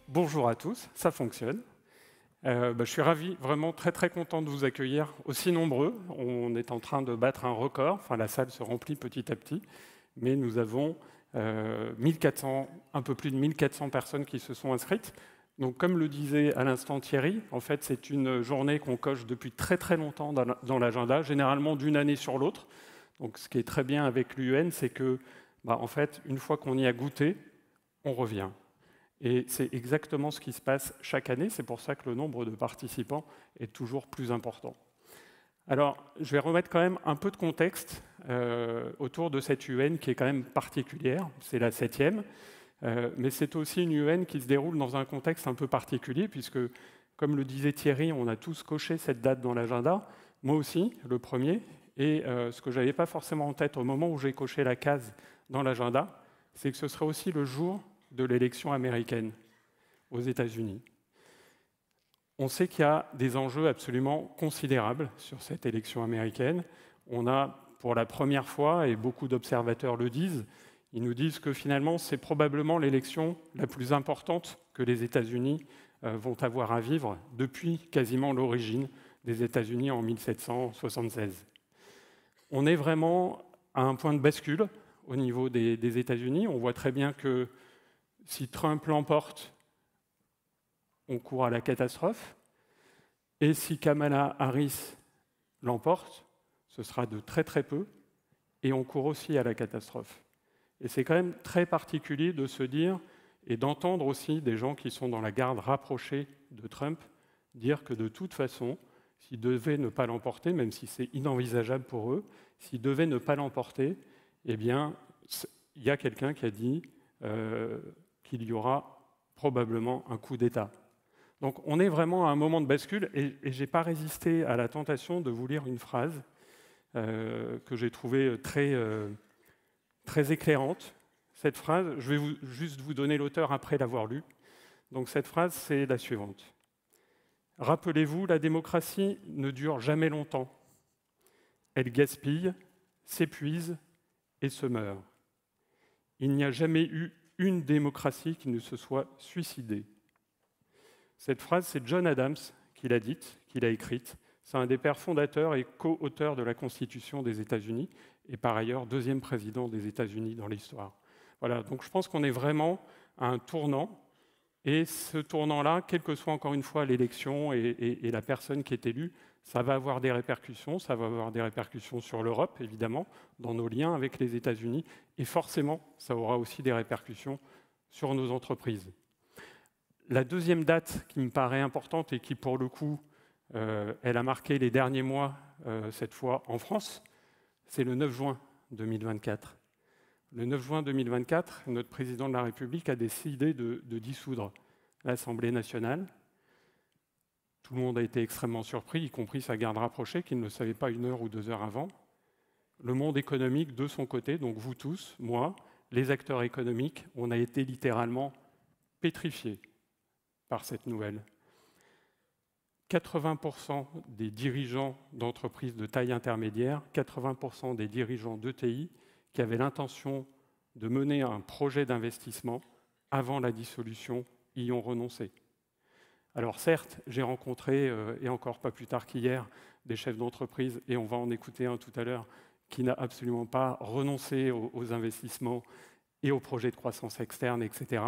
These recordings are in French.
bonjour à tous, ça fonctionne. Je suis ravi, vraiment très très content de vous accueillir aussi nombreux. On est en train de battre un record, enfin la salle se remplit petit à petit, mais nous avons 1400, un peu plus de 1400 personnes qui se sont inscrites. Donc comme le disait à l'instant Thierry, en fait c'est une journée qu'on coche depuis très très longtemps dans l'agenda, généralement d'une année sur l'autre. Donc ce qui est très bien avec l'UN, c'est que en fait, une fois qu'on y a goûté, on revient. Et c'est exactement ce qui se passe chaque année, c'est pour ça que le nombre de participants est toujours plus important. Alors, je vais remettre quand même un peu de contexte autour de cette UN qui est quand même particulière, c'est la 7e, mais c'est aussi une UN qui se déroule dans un contexte un peu particulier, puisque, comme le disait Thierry, on a tous coché cette date dans l'agenda, moi aussi, le premier, et ce que je n'avais pas forcément en tête au moment où j'ai coché la case dans l'agenda, c'est que ce serait aussi le jour de l'élection américaine aux États-Unis. On sait qu'il y a des enjeux absolument considérables sur cette élection américaine. On a, pour la première fois, et beaucoup d'observateurs le disent, ils nous disent que finalement, c'est probablement l'élection la plus importante que les États-Unis vont avoir à vivre depuis quasiment l'origine des États-Unis en 1776. On est vraiment à un point de bascule au niveau des États-Unis. On voit très bien que si Trump l'emporte, on court à la catastrophe. Et si Kamala Harris l'emporte, ce sera de très très peu, et on court aussi à la catastrophe. Et c'est quand même très particulier de se dire, et d'entendre aussi des gens qui sont dans la garde rapprochée de Trump, dire que de toute façon, s'ils devaient ne pas l'emporter, même si c'est inenvisageable pour eux, s'ils devaient ne pas l'emporter, eh bien, il y a quelqu'un qui a dit qu'il y aura probablement un coup d'État. Donc on est vraiment à un moment de bascule, et je n'ai pas résisté à la tentation de vous lire une phrase que j'ai trouvée très éclairante. Cette phrase, je vais juste vous donner l'auteur après l'avoir lue. Donc cette phrase, c'est la suivante. « Rappelez-vous, la démocratie ne dure jamais longtemps. Elle gaspille, s'épuise et se meurt. Il n'y a jamais eu une démocratie qui ne se soit suicidée. » Cette phrase, c'est John Adams qui l'a dite, qui l'a écrite. C'est un des pères fondateurs et co-auteur de la Constitution des États-Unis, et par ailleurs deuxième président des États-Unis dans l'histoire. Voilà, donc je pense qu'on est vraiment à un tournant, et ce tournant-là, quelle que soit encore une fois l'élection et la personne qui est élue, ça va avoir des répercussions, ça va avoir des répercussions sur l'Europe, évidemment, dans nos liens avec les États-Unis, et forcément, ça aura aussi des répercussions sur nos entreprises. La deuxième date qui me paraît importante et qui, pour le coup, elle a marqué les derniers mois, cette fois en France, c'est le 9 juin 2024. Le 9 juin 2024, notre président de la République a décidé de dissoudre l'Assemblée nationale. Tout le monde a été extrêmement surpris, y compris sa garde rapprochée, qui ne le savait pas 1 heure ou 2 heures avant. Le monde économique, de son côté, donc vous tous, moi, les acteurs économiques, on a été littéralement pétrifiés par cette nouvelle. 80% des dirigeants d'entreprises de taille intermédiaire, 80% des dirigeants d'ETI qui avaient l'intention de mener un projet d'investissement avant la dissolution y ont renoncé. Alors certes, j'ai rencontré, et encore pas plus tard qu'hier, des chefs d'entreprise, et on va en écouter un tout à l'heure, qui n'a absolument pas renoncé aux investissements et aux projets de croissance externe, etc.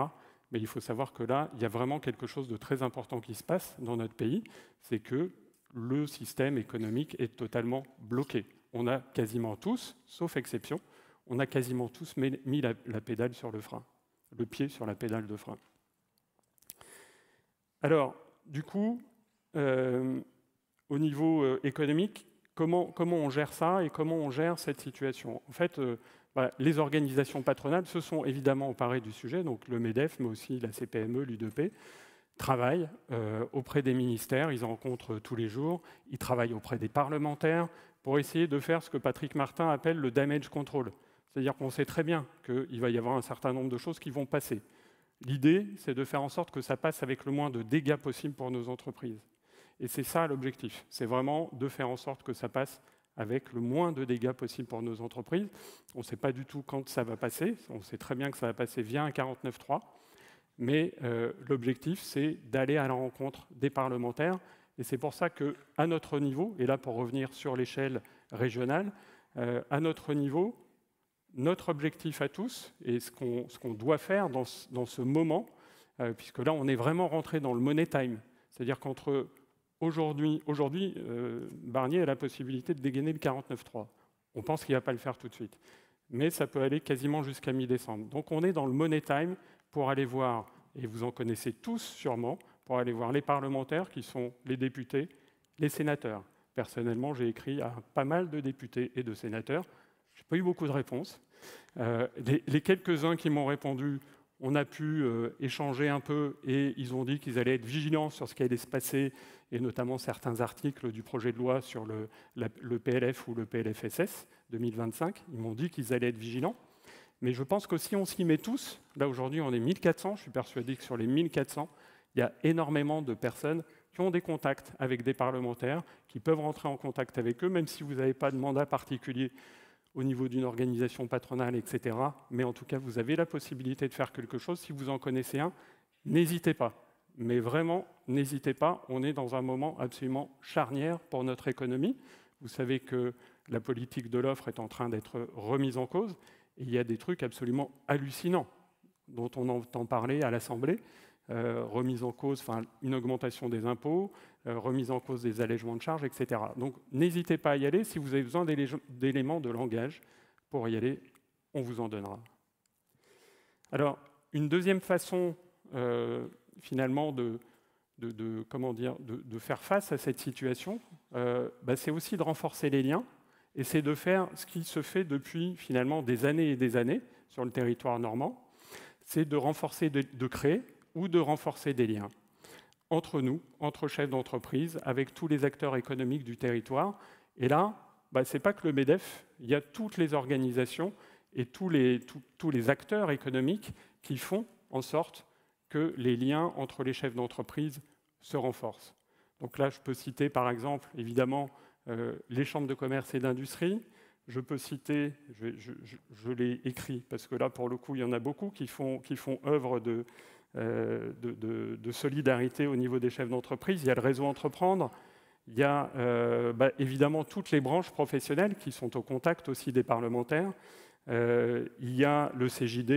Mais il faut savoir que là, il y a vraiment quelque chose de très important qui se passe dans notre pays, c'est que le système économique est totalement bloqué. On a quasiment tous, sauf exception, on a quasiment tous mis la pédale sur le frein, le pied sur la pédale de frein. Alors, du coup, au niveau économique, comment on gère ça et comment on gère cette situation? En fait, les organisations patronales se sont évidemment emparées du sujet, donc le MEDEF, mais aussi la CPME, l'UDP, travaillent auprès des ministères, ils en rencontrent tous les jours, ils travaillent auprès des parlementaires pour essayer de faire ce que Patrick Martin appelle le damage control. C'est-à-dire qu'on sait très bien qu'il va y avoir un certain nombre de choses qui vont passer. L'idée, c'est de faire en sorte que ça passe avec le moins de dégâts possible pour nos entreprises. Et c'est ça l'objectif, c'est vraiment de faire en sorte que ça passe avec le moins de dégâts possible pour nos entreprises. On ne sait pas du tout quand ça va passer, on sait très bien que ça va passer via un 49.3. mais l'objectif, c'est d'aller à la rencontre des parlementaires. Et c'est pour ça qu'à notre niveau, et là pour revenir sur l'échelle régionale, à notre niveau, notre objectif à tous, et ce qu'on doit faire dans ce moment, puisque là on est vraiment rentré dans le money time, c'est-à-dire qu'entre aujourd'hui, Barnier a la possibilité de dégainer le 49.3. On pense qu'il ne va pas le faire tout de suite, mais ça peut aller quasiment jusqu'à mi-décembre. Donc on est dans le money time pour aller voir, et vous en connaissez tous sûrement, pour aller voir les parlementaires qui sont les députés, les sénateurs. Personnellement, j'ai écrit à pas mal de députés et de sénateurs. Je n'ai pas eu beaucoup de réponses. Les quelques-uns qui m'ont répondu, on a pu échanger un peu et ils ont dit qu'ils allaient être vigilants sur ce qui allait se passer, et notamment certains articles du projet de loi sur le PLF ou le PLFSS 2025. Ils m'ont dit qu'ils allaient être vigilants. Mais je pense que si on s'y met tous, là aujourd'hui on est 1400, je suis persuadé que sur les 1400, il y a énormément de personnes qui ont des contacts avec des parlementaires, qui peuvent rentrer en contact avec eux, même si vous n'avez pas de mandat particulier au niveau d'une organisation patronale, etc. Mais en tout cas, vous avez la possibilité de faire quelque chose. Si vous en connaissez un, n'hésitez pas. Mais vraiment, n'hésitez pas. On est dans un moment absolument charnière pour notre économie. Vous savez que la politique de l'offre est en train d'être remise en cause. Et il y a des trucs absolument hallucinants dont on entend parler à l'Assemblée. Remise en cause, une augmentation des impôts, remise en cause des allègements de charges, etc. Donc n'hésitez pas à y aller. Si vous avez besoin d'éléments de langage pour y aller, on vous en donnera. Alors, une deuxième façon, finalement, de faire face à cette situation, c'est aussi de renforcer les liens, et c'est de faire ce qui se fait depuis, finalement, des années et des années sur le territoire normand, c'est de renforcer, de créer ou de renforcer des liens entre nous, entre chefs d'entreprise, avec tous les acteurs économiques du territoire. Et là, ce n'est pas que le MEDEF, il y a toutes les organisations et tous les acteurs économiques qui font en sorte que les liens entre les chefs d'entreprise se renforcent. Donc là, je peux citer par exemple, évidemment, les chambres de commerce et d'industrie. Je peux citer, je l'ai écrit, parce que là, pour le coup, il y en a beaucoup qui font œuvre de solidarité au niveau des chefs d'entreprise. Il y a le réseau Entreprendre, il y a évidemment toutes les branches professionnelles qui sont au contact aussi des parlementaires, il y a le CJD,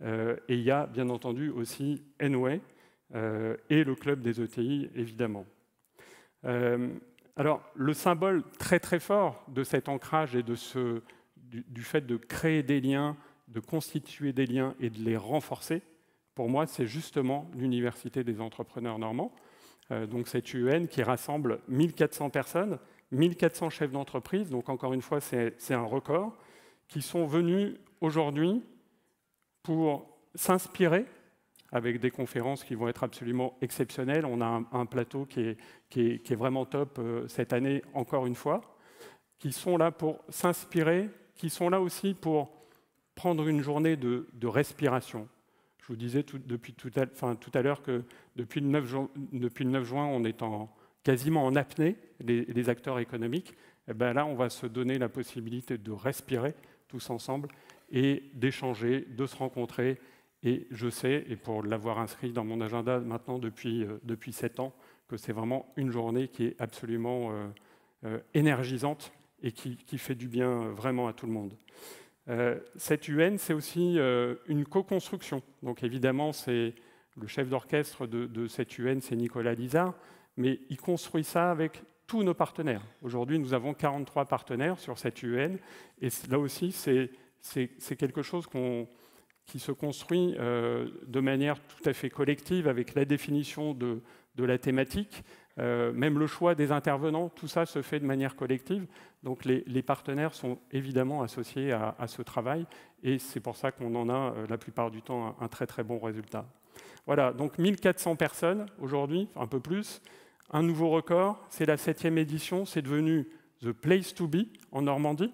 et il y a bien entendu aussi Enway et le club des ETI, évidemment. Alors, le symbole très très fort de cet ancrage et du fait de créer des liens, de constituer des liens et de les renforcer, pour moi, c'est justement l'Université des entrepreneurs normands, donc cette UN qui rassemble 1400 personnes, 1400 chefs d'entreprise, donc encore une fois, c'est un record, qui sont venus aujourd'hui pour s'inspirer avec des conférences qui vont être absolument exceptionnelles. On a un plateau qui est vraiment top cette année, encore une fois, qui sont là pour s'inspirer, qui sont là aussi pour prendre une journée de respiration. Je vous disais tout à l'heure que depuis le 9 juin, on est quasiment en apnée, les acteurs économiques. Et là, on va se donner la possibilité de respirer tous ensemble et d'échanger, de se rencontrer. Et je sais, et pour l'avoir inscrit dans mon agenda maintenant depuis 7 ans, que c'est vraiment une journée qui est absolument énergisante et qui fait du bien vraiment à tout le monde. Cette UN, c'est aussi une co-construction. Donc évidemment, c'est le chef d'orchestre de cette UN, c'est Nicolas Lizard, mais il construit ça avec tous nos partenaires. Aujourd'hui, nous avons 43 partenaires sur cette UN, et là aussi, c'est quelque chose qui se construit de manière tout à fait collective, avec la définition de la thématique, même le choix des intervenants, tout ça se fait de manière collective. Donc les partenaires sont évidemment associés à ce travail, et c'est pour ça qu'on en a la plupart du temps un très très bon résultat. Voilà, donc 1400 personnes aujourd'hui, un peu plus, un nouveau record, c'est la 7e édition, c'est devenu The Place to Be en Normandie.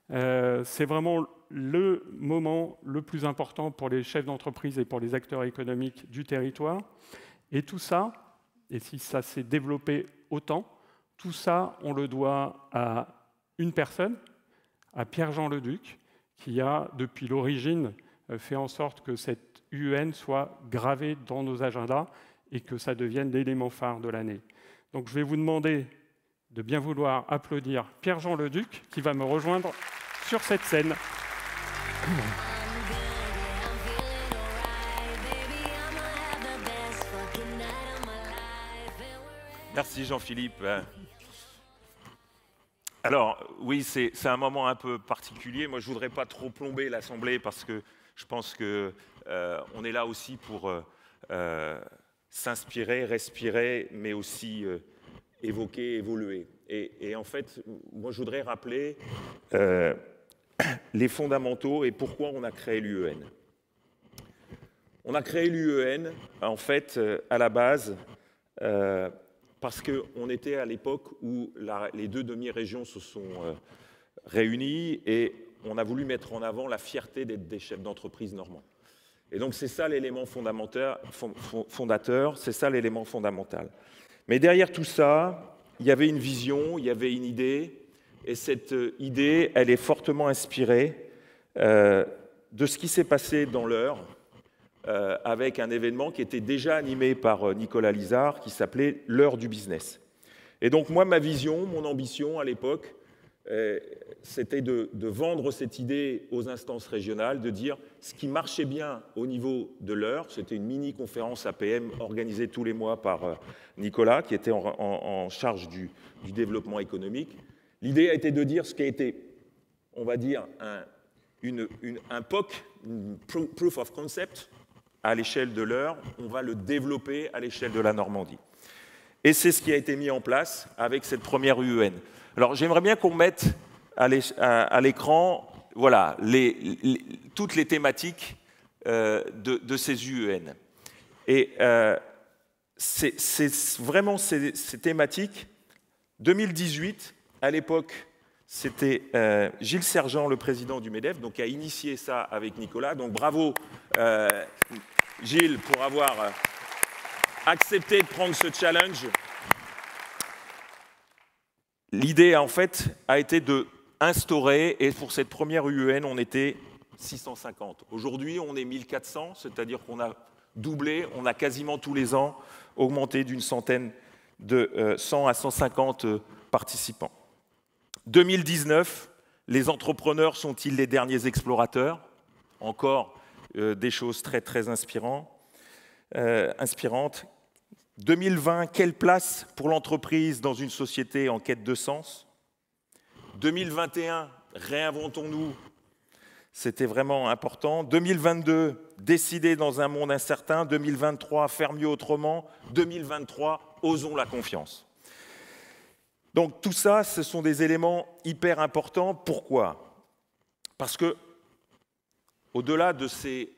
C'est vraiment le moment le plus important pour les chefs d'entreprise et pour les acteurs économiques du territoire. Et tout ça, et si ça s'est développé autant, tout ça, on le doit à une personne, à Pierre-Jean Leduc, qui a, depuis l'origine, fait en sorte que cette UEN soit gravée dans nos agendas et que ça devienne l'élément phare de l'année. Donc je vais vous demander de bien vouloir applaudir Pierre-Jean Leduc, qui va me rejoindre sur cette scène. Merci Jean-Philippe. Alors oui, c'est un moment un peu particulier. Moi, je ne voudrais pas trop plomber l'Assemblée parce que je pense qu'on est là aussi pour s'inspirer, respirer, mais aussi évoquer, évoluer. Et en fait, moi, je voudrais rappeler les fondamentaux et pourquoi on a créé l'UEN. On a créé l'UEN, en fait, à la base, parce qu'on était à l'époque où les deux demi-régions se sont réunies et on a voulu mettre en avant la fierté d'être des chefs d'entreprise normands. Et donc c'est ça l'élément fondateur, c'est ça l'élément fondamental. Mais derrière tout ça, il y avait une vision, il y avait une idée, et cette idée, elle est fortement inspirée de ce qui s'est passé dans l'Eure, avec un événement qui était déjà animé par Nicolas Lizard, qui s'appelait l'Heure du business. Et donc moi, ma vision, mon ambition à l'époque, c'était de vendre cette idée aux instances régionales, de dire ce qui marchait bien au niveau de l'Eure, c'était une mini-conférence APM organisée tous les mois par Nicolas, qui était en charge du développement économique. L'idée a été de dire ce qui a été, on va dire, un POC, une Proof of Concept, à l'échelle de l'Eure, on va le développer à l'échelle de la Normandie. Et c'est ce qui a été mis en place avec cette première UEN. Alors j'aimerais bien qu'on mette à l'écran voilà, toutes les thématiques de ces UEN. Et c'est vraiment ces thématiques. 2018, à l'époque, c'était Gilles Sergent, le président du MEDEF, donc, qui a initié ça avec Nicolas. Donc bravo Gilles pour avoir accepté de prendre ce challenge. L'idée, en fait, a été d'instaurer, et pour cette première UEN, on était 650. Aujourd'hui, on est 1400, c'est-à-dire qu'on a doublé, on a quasiment tous les ans augmenté d'une centaine de 100 à 150 participants. 2019, les entrepreneurs sont-ils les derniers explorateurs? Encore des choses très, très inspirantes. 2020, quelle place pour l'entreprise dans une société en quête de sens? 2021, réinventons-nous. C'était vraiment important. 2022, décider dans un monde incertain. 2023, faire mieux autrement. 2023, osons la confiance. Donc tout ça, ce sont des éléments hyper importants. Pourquoi? Parce que, au-delà de ces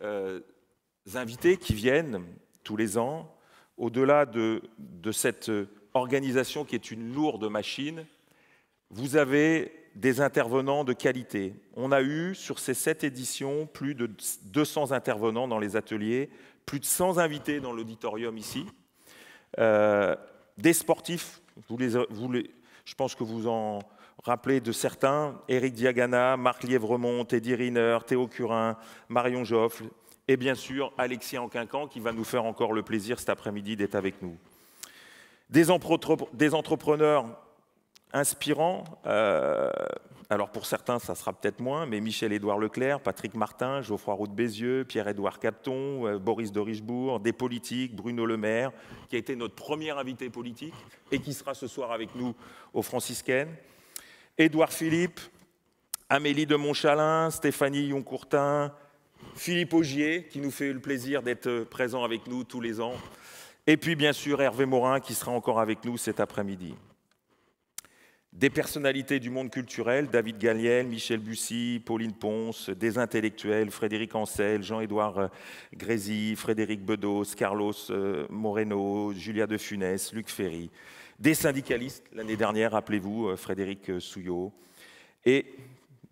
invités qui viennent tous les ans, au-delà de cette organisation qui est une lourde machine, vous avez des intervenants de qualité. On a eu, sur ces 7 éditions, plus de 200 intervenants dans les ateliers, plus de 100 invités dans l'auditorium ici, des sportifs, je pense que vous en rappelez de certains, Éric Diagana, Marc Lièvremont, Teddy Riner, Théo Curin, Marion Joffle, et bien sûr Alexis Anquincan qui va nous faire encore le plaisir cet après-midi d'être avec nous. Des entrepreneurs inspirants, alors pour certains ça sera peut-être moins, mais Michel-Édouard Leclerc, Patrick Martin, Geoffroy Roux de Bézieux, Pierre-Édouard Capton, Boris de Richebourg, des politiques, Bruno Le Maire, qui a été notre premier invité politique et qui sera ce soir avec nous aux Franciscaines, Édouard Philippe, Amélie de Montchalin, Stéphanie Yoncourtin, Philippe Augier, qui nous fait le plaisir d'être présent avec nous tous les ans, et puis bien sûr Hervé Morin, qui sera encore avec nous cet après-midi. Des personnalités du monde culturel, David Galliel, Michel Bussy, Pauline Ponce, des intellectuels, Frédéric Ancel, Jean-Édouard Grésy, Frédéric Bedos, Carlos Moreno, Julia de Funès, Luc Ferry, des syndicalistes, l'année dernière, rappelez-vous, Frédéric Souillot, et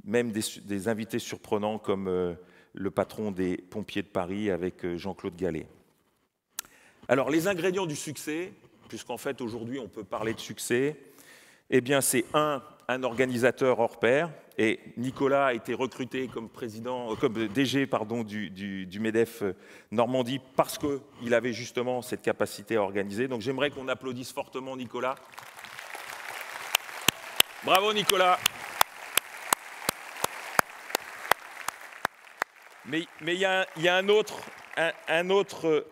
même des invités surprenants comme le patron des pompiers de Paris avec Jean-Claude Gallet. Alors, les ingrédients du succès, puisqu'en fait, aujourd'hui, on peut parler de succès, eh bien, c'est un organisateur hors pair. Et Nicolas a été recruté comme DG du MEDEF Normandie parce qu'il avait justement cette capacité à organiser. Donc j'aimerais qu'on applaudisse fortement Nicolas. Bravo Nicolas. Mais il y a un autre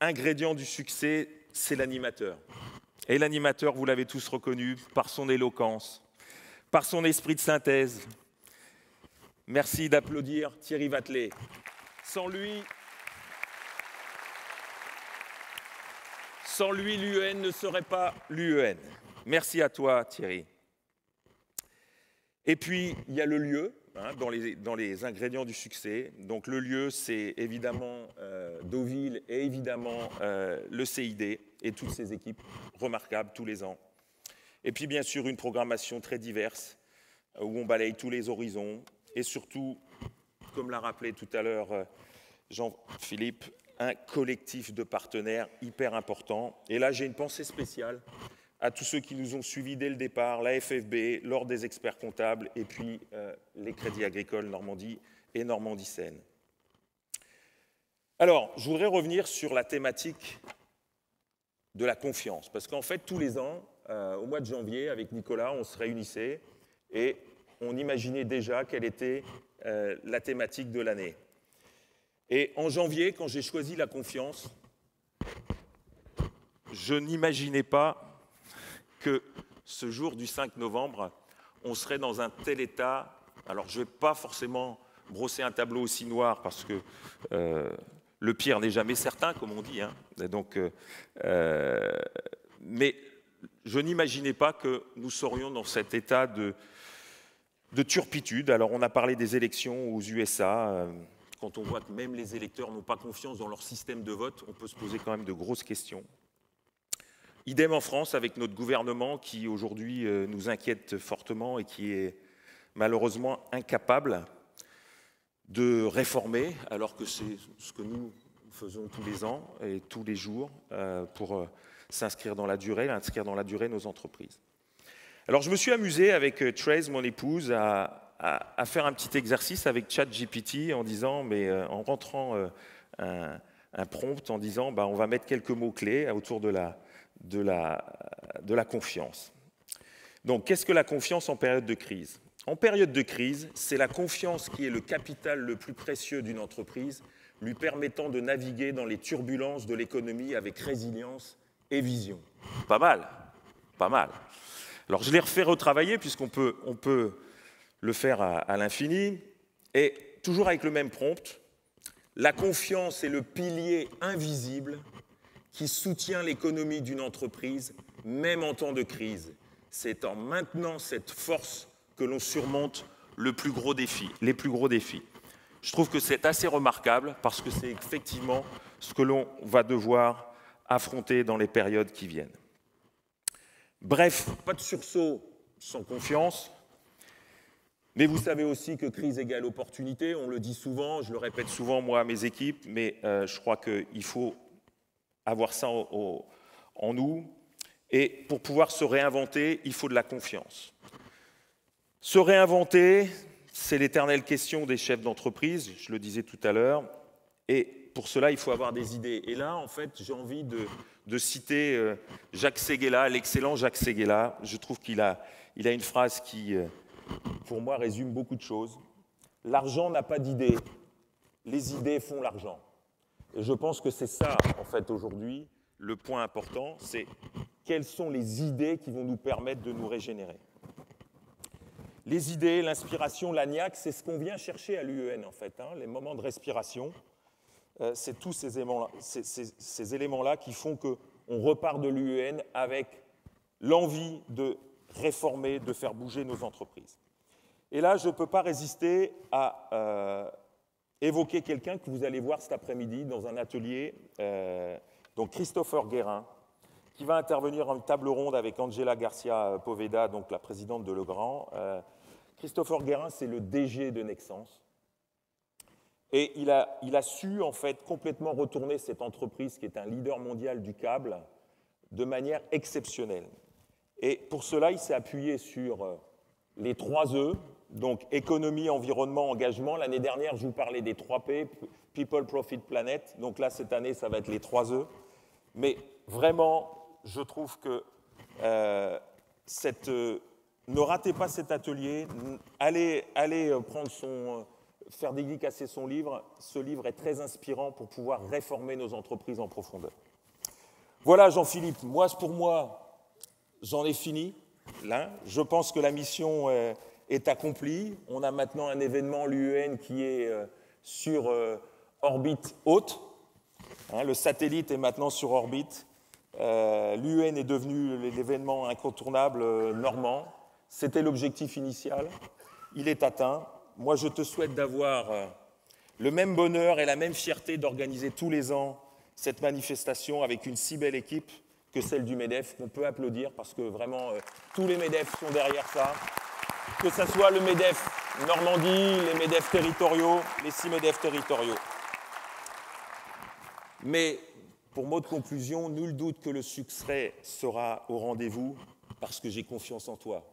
ingrédient du succès, c'est l'animateur. Et l'animateur, vous l'avez tous reconnu, par son éloquence, par son esprit de synthèse. Merci d'applaudir Thierry Vatelet. Sans lui, l'UEN ne serait pas l'UEN. Merci à toi, Thierry. Et puis, il y a le lieu, hein, dans les ingrédients du succès. Donc, le lieu, c'est évidemment Deauville et évidemment le CID et toutes ces équipes remarquables tous les ans. Et puis, bien sûr, une programmation très diverse où on balaye tous les horizons. Et surtout, comme l'a rappelé tout à l'heure Jean-Philippe, un collectif de partenaires hyper important. Et là, j'ai une pensée spéciale à tous ceux qui nous ont suivis dès le départ, la FFB, l'Ordre des experts comptables, et puis les Crédits agricoles Normandie et Normandie-Seine. Alors, je voudrais revenir sur la thématique de la confiance, parce qu'en fait, tous les ans, au mois de janvier, avec Nicolas, on se réunissait et on imaginait déjà quelle était la thématique de l'année. Et en janvier, quand j'ai choisi la confiance, je n'imaginais pas que ce jour du 5 novembre, on serait dans un tel état. Alors, je ne vais pas forcément brosser un tableau aussi noir parce que le pire n'est jamais certain, comme on dit. Hein. Donc, mais je n'imaginais pas que nous serions dans cet état de turpitude. Alors, on a parlé des élections aux USA. Quand on voit que même les électeurs n'ont pas confiance dans leur système de vote, on peut se poser quand même de grosses questions. Idem en France avec notre gouvernement qui aujourd'hui nous inquiète fortement et qui est malheureusement incapable de réformer, alors que c'est ce que nous faisons tous les ans et tous les jours pour s'inscrire dans la durée, inscrire dans la durée nos entreprises. Alors je me suis amusé avec Trace, mon épouse, à faire un petit exercice avec ChatGPT en disant, en rentrant un prompt en disant on va mettre quelques mots-clés autour de la confiance. Donc, qu'est-ce que la confiance en période de crise? En période de crise, c'est la confiance qui est le capital le plus précieux d'une entreprise, lui permettant de naviguer dans les turbulences de l'économie avec résilience et vision. Pas mal, pas mal. Alors, je l'ai refait retravailler puisqu'on peut le faire à l'infini. Et toujours avec le même prompt, la confiance est le pilier invisible qui soutient l'économie d'une entreprise, même en temps de crise. C'est en maintenant cette force que l'on surmonte les plus gros défis. Je trouve que c'est assez remarquable parce que c'est effectivement ce que l'on va devoir affronter dans les périodes qui viennent. Bref, pas de sursaut sans confiance. Mais vous savez aussi que crise égale opportunité. On le dit souvent, je le répète souvent moi à mes équipes, mais je crois qu'il faut avoir ça en nous. Et pour pouvoir se réinventer, il faut de la confiance. Se réinventer, c'est l'éternelle question des chefs d'entreprise, je le disais tout à l'heure. Et pour cela, il faut avoir des idées. Et là, en fait, j'ai envie de citer Jacques Séguéla, l'excellent Jacques Séguéla. Je trouve qu'il a une phrase qui, pour moi, résume beaucoup de choses. L'argent n'a pas d'idées, les idées font l'argent. Et je pense que c'est ça, en fait, aujourd'hui, le point important, c'est quelles sont les idées qui vont nous permettre de nous régénérer. Les idées, l'inspiration, l'agnac, c'est ce qu'on vient chercher à l'UEN, en fait. Hein, les moments de respiration, c'est tous ces éléments-là qui font qu'on repart de l'UEN avec l'envie de réformer, de faire bouger nos entreprises. Et là, je ne peux pas résister à évoquer quelqu'un que vous allez voir cet après-midi dans un atelier, donc Christopher Guérin, qui va intervenir en table ronde avec Angela Garcia Poveda, donc la présidente de Legrand. Christopher Guérin, c'est le DG de Nexans. Et il a su, en fait, complètement retourner cette entreprise qui est un leader mondial du câble de manière exceptionnelle. Et pour cela, il s'est appuyé sur les 3 E, donc économie, environnement, engagement. L'année dernière, je vous parlais des 3 P, People, Profit, Planet. Donc là, cette année, ça va être les 3 E. Mais vraiment, je trouve que ne ratez pas cet atelier. Allez faire dédicacer son livre. Ce livre est très inspirant pour pouvoir réformer nos entreprises en profondeur. Voilà, Jean-Philippe. Pour moi, j'en ai fini. Là, je pense que la mission est accomplie. On a maintenant un événement, l'UEN, qui est sur orbite haute. Le satellite est maintenant sur orbite. L'UEN est devenu l'événement incontournable normand. C'était l'objectif initial. Il est atteint. Moi, je te souhaite d'avoir le même bonheur et la même fierté d'organiser tous les ans cette manifestation avec une si belle équipe que celle du MEDEF, qu'on peut applaudir parce que vraiment, tous les MEDEF sont derrière ça. Que ce soit le MEDEF Normandie, les MEDEF territoriaux, les 6 MEDEF territoriaux. Mais, pour mot de conclusion, nul doute que le succès sera au rendez-vous parce que j'ai confiance en toi.